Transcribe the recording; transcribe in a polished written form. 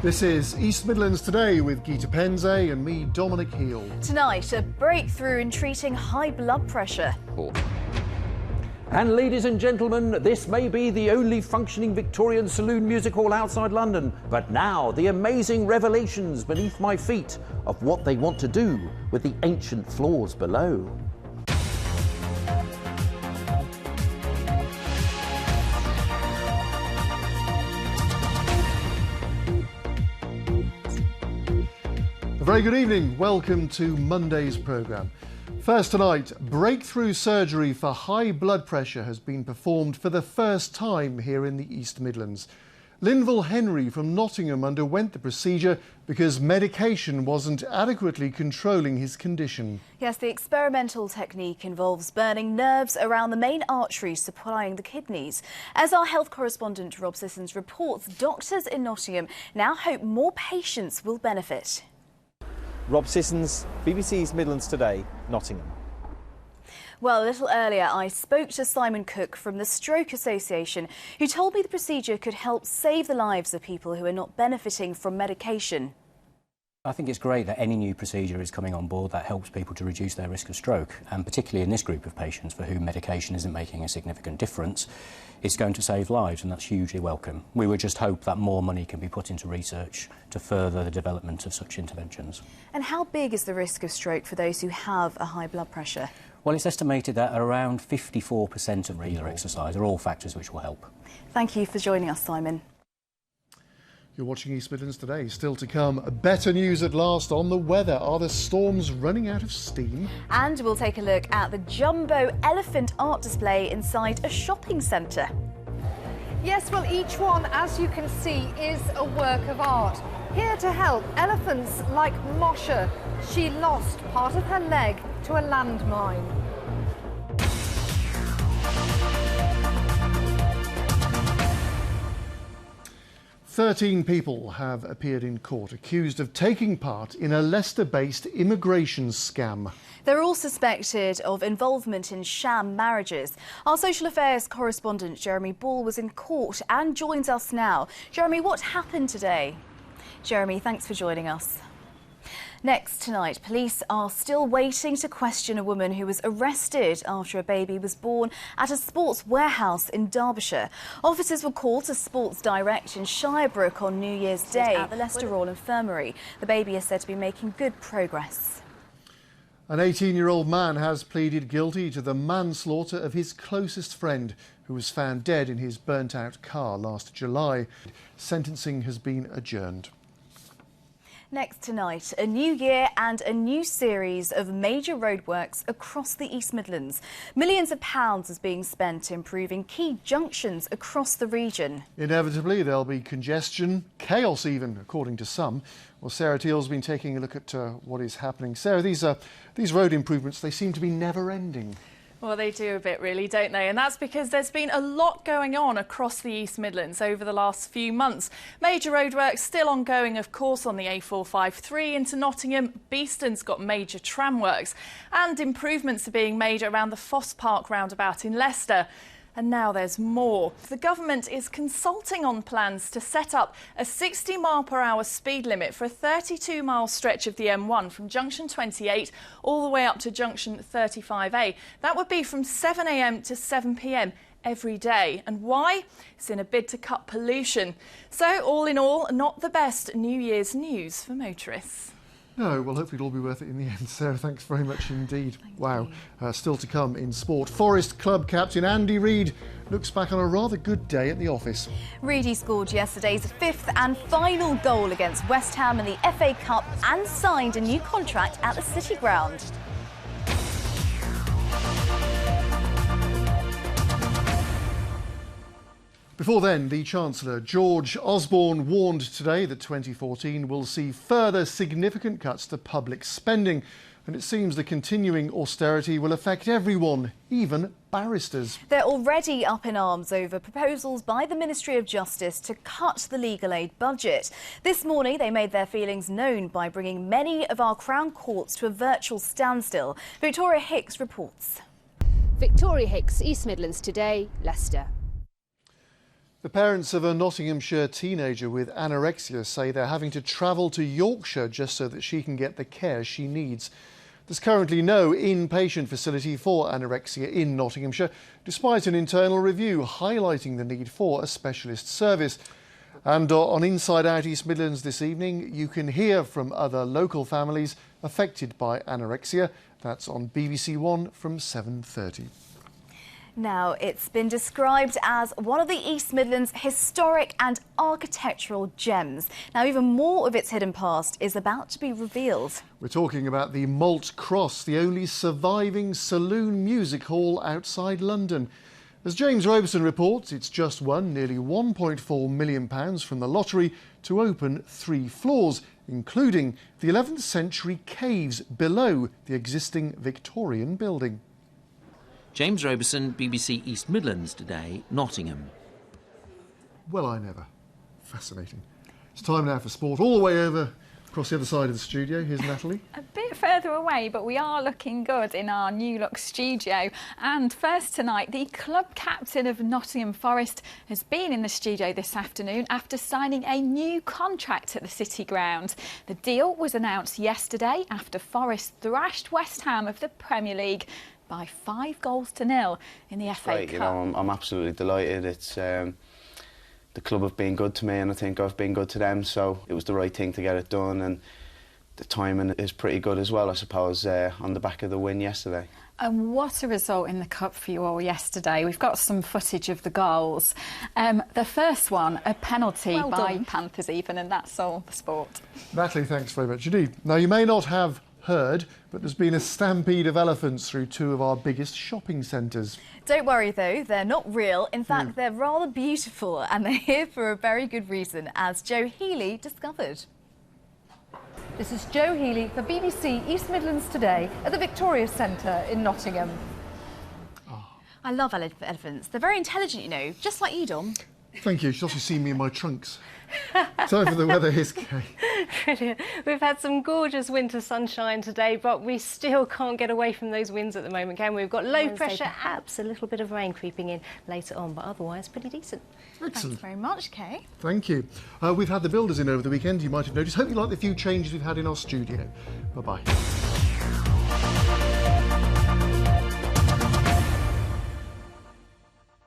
This is East Midlands Today with Gita Penze and me, Dominic Heel. Tonight, a breakthrough in treating high blood pressure. And ladies and gentlemen, this may be the only functioning Victorian saloon music hall outside London, but now the amazing revelations beneath my feet of what they want to do with the ancient floors below. A very good evening. Welcome to Monday's programme. First tonight, breakthrough surgery for high blood pressure has been performed for the first time here in the East Midlands. Linville Henry from Nottingham underwent the procedure because medication wasn't adequately controlling his condition. Yes, the experimental technique involves burning nerves around the main arteries supplying the kidneys. As our health correspondent Rob Sissons reports, doctors in Nottingham now hope more patients will benefit. Rob Sissons, BBC's Midlands Today, Nottingham. Well, a little earlier I spoke to Simon Cook from the Stroke Association, who told me the procedure could help save the lives of people who are not benefiting from medication. I think it's great that any new procedure is coming on board that helps people to reduce their risk of stroke, and particularly in this group of patients for whom medication isn't making a significant difference, it's going to save lives, and that's hugely welcome. We would just hope that more money can be put into research to further the development of such interventions. And how big is the risk of stroke for those who have a high blood pressure? Well, it's estimated that around 54% of regular exercise are all factors which will help. Thank you for joining us, Simon. You're watching East Midlands Today. Still to come, better news at last on the weather. Are the storms running out of steam? And we'll take a look at the jumbo elephant art display inside a shopping centre. Yes, well, each one, as you can see, is a work of art. Here to help, elephants like Moshe. She lost part of her leg to a landmine. 13 people have appeared in court accused of taking part in a Leicester-based immigration scam. They're all suspected of involvement in sham marriages. Our social affairs correspondent Jeremy Ball was in court and joins us now. Jeremy, what happened today? Jeremy, thanks for joining us. Next tonight, police are still waiting to question a woman who was arrested after a baby was born at a sports warehouse in Derbyshire. Officers were called to Sports Direct in Shirebrook on New Year's Day at the Leicester Royal Infirmary. The baby is said to be making good progress. An 18-year-old man has pleaded guilty to the manslaughter of his closest friend, who was found dead in his burnt-out car last July. Sentencing has been adjourned. Next tonight, a new year and a new series of major roadworks across the East Midlands. Millions of pounds is being spent improving key junctions across the region. Inevitably, there'll be congestion, chaos even, according to some. Well, Sarah Teal's been taking a look at what is happening. Sarah, these road improvements, they seem to be never-ending. Well, they do a bit really, don't they? And that's because there's been a lot going on across the East Midlands over the last few months. Major roadworks still ongoing, of course, on the A453 into Nottingham. Beeston's got major tram works, and improvements are being made around the Foss Park roundabout in Leicester. And now there's more. The government is consulting on plans to set up a 60-mile-per-hour speed limit for a 32-mile stretch of the M1 from junction 28 all the way up to junction 35A. That would be from 7 a.m. to 7 p.m. every day. And why? It's in a bid to cut pollution. So, all in all, not the best New Year's news for motorists. No, well, hopefully it'll all be worth it in the end. Sarah, thanks very much indeed. Wow. Still to come in sport. Forest Club captain Andy Reid looks back on a rather good day at the office. Reedy scored yesterday's fifth and final goal against West Ham in the FA Cup and signed a new contract at the City Ground. Before then, the Chancellor, George Osborne, warned today that 2014 will see further significant cuts to public spending. And it seems the continuing austerity will affect everyone, even barristers. They're already up in arms over proposals by the Ministry of Justice to cut the legal aid budget. This morning, they made their feelings known by bringing many of our Crown courts to a virtual standstill. Victoria Hicks reports. Victoria Hicks, East Midlands Today, Leicester. The parents of a Nottinghamshire teenager with anorexia say they're having to travel to Yorkshire just so that she can get the care she needs. There's currently no inpatient facility for anorexia in Nottinghamshire, despite an internal review highlighting the need for a specialist service. And on Inside Out East Midlands this evening, you can hear from other local families affected by anorexia. That's on BBC One from 7:30. Now, it's been described as one of the East Midlands' historic and architectural gems. Now, even more of its hidden past is about to be revealed. We're talking about the Malt Cross, the only surviving saloon music hall outside London. As James Robeson reports, it's just won nearly £1.4 million from the lottery to open 3 floors, including the 11th century caves below the existing Victorian building. James Robeson, BBC East Midlands today, Nottingham. Well, I never. Fascinating. It's time now for sport. All the way over across the other side of the studio. Here's Natalie. A bit further away, but we are looking good in our new look studio. And first tonight, the club captain of Nottingham Forest has been in the studio this afternoon after signing a new contract at the City Ground. The deal was announced yesterday after Forest thrashed West Ham of the Premier League by 5-0 in the FA Cup. You know, I'm absolutely delighted. It's the club have been good to me, and I think I've been good to them. So it was the right thing to get it done, and the timing is pretty good as well, I suppose, on the back of the win yesterday. And what a result in the Cup for you all yesterday. We've got some footage of the goals. The first one, a penalty by Panthers even, and that's all the sport. Natalie, thanks very much indeed. Now, you may not have heard, but there's been a stampede of elephants through 2 of our biggest shopping centres. Don't worry though, they're not real. In fact, they're rather beautiful, and they're here for a very good reason, as Joe Healy discovered. This is Joe Healy for BBC East Midlands Today at the Victoria Centre in Nottingham. I love elephants. They're very intelligent, you know, just like you, Dom. Thank you. She's also seen me in my trunks. Time for the weather, here's Kay. Brilliant. We've had some gorgeous winter sunshine today, but we still can't get away from those winds at the moment, can we? We've got low pressure, perhaps a little bit of rain creeping in later on, but otherwise pretty decent. Excellent. Thanks very much, Kay. Thank you. We've had the builders in over the weekend, you might have noticed. Hope you like the few changes we've had in our studio. Bye-bye.